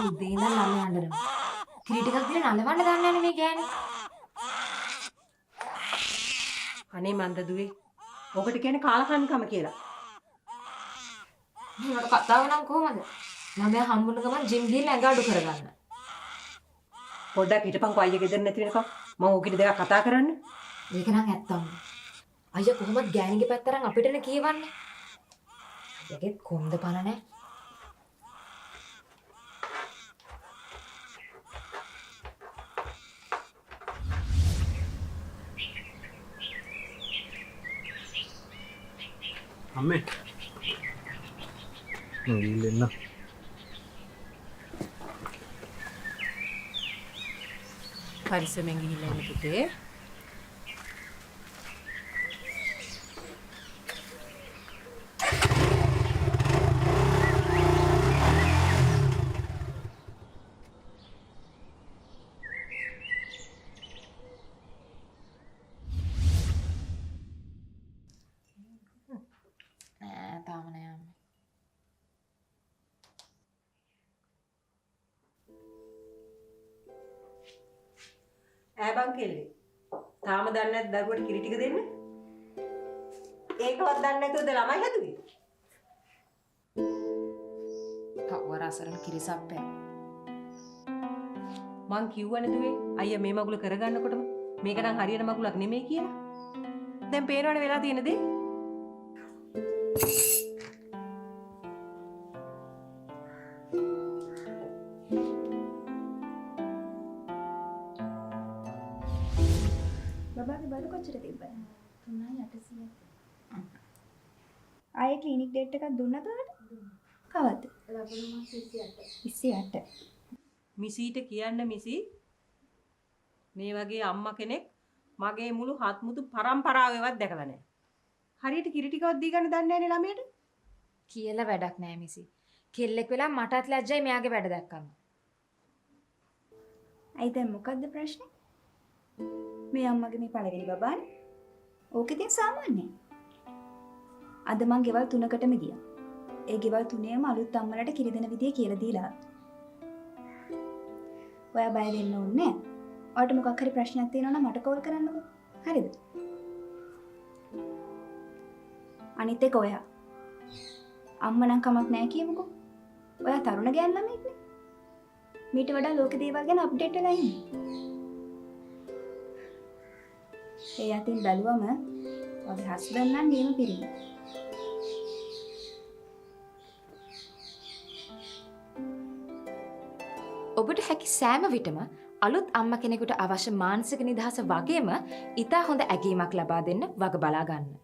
උදේ ඉඳන් ළමයා අඬනවා. කිරි ටිකක් දීලා නලවන්න දන්නේ නැහැ මේ ගෑණි. අනේ මන්ද දුවේ. ඔකට කියන්නේ කාලකන්නිකම කියලා. මට කතාව නම් කොහමද? ළමයා හම්බුන ගමන් ජිම් ගිහින් ඇඟ අඩු කරගන්න. පොඩ්ඩක් හිටපන් කො අයියා ගෙදර නැති වෙනකම්. මම ඕකිට දෙකක් කතා කරන්න. ඒක නම් ඇත්තම. අයියා කොහොමද ගෑණිගේ පැත්තරන් අපිටනේ කියවන්නේ. අයියාගේ කොන්ද පණ නැහැ. අම්මේ නෝල්ලෙන්න පරිස්සමෙන් ගිහිල්ලා ඉන්න පුතේ. තාම නෑ අම්මේ. ඈ බං කෙල්ලේ. තාම දන්නේ නැද්ද දරුවට කිරි ටික දෙන්න? ඒකවත් දන්නේ නැතුවද ළමයි හැදුවේ? කවර අසරණ කිරිසප්පය. මං කිව්වනේ දුවේ අයියා මේ මගුල කරගන්නකොටම මේක නම් හරියන මගුලක් නෙමෙයි කියලා. දැන් පේනවනේ වෙලා තියෙන දේ. බබාගේ බඩු කොච්චර තිබ්බද? 3800. ආයේ ක්ලිනික් ඩේට් එකක් දුන්නද ඔයාලට? කවද්ද? ලබන මාස 28. මිසීට කියන්න මිසි මේ වගේ අම්මා කෙනෙක් මගේ මුළු හත්මුතු පරම්පරාවේවත් දැකලා නැහැ. හරියට කිරි ටිකවත් දී ගන්න දන්නේ නැහැ නේ ළමයට. කියලා වැඩක් නෑ මිසි. කෙල්ලෙක් වෙලා මටත් ලැජ්ජයි මෙයාගේ වැඩ දැක්කම. අයි දැන් මොකද්ද ප්‍රශ්නේ? මේ අම්මගේ මේ පළවෙනි බබානේ. ඕක ඉතින් සාමාන්‍යයි. අද මං ගෙවල් 3කටම ගියා. ඒ ගෙවල් 3ේම අලුත් අම්මලට කිරි දෙන විදිය කියලා දීලා. ඔයා බය වෙන්න ඕනේ නෑ. ඔයාට මොකක් හරි ප්‍රශ්නයක් තියෙනවා නම් මට කෝල් කරන්නකෝ. හරිද? අනිත් එක ඔයා. අම්මා නම් කමක් නෑ කියමුකෝ. ඔයා තරුණ ගෑන් ළමෙක් නේ. මීට වඩා ලෝක දේවල් ගැන අප්ඩේට් වෙලා ඉන්නේ. ඒ යතින් බැලුවම ඔගේ හස්බන්ඩ් නම් නියම පිරිමි. ඔබට හැකි සෑම විටම අලුත් අම්මා කෙනෙකුට අවශ්‍ය මානසික නිදහස වගේම ඉතා හොඳ ඇගීමක් ලබා දෙන්න වග බලා ගන්න.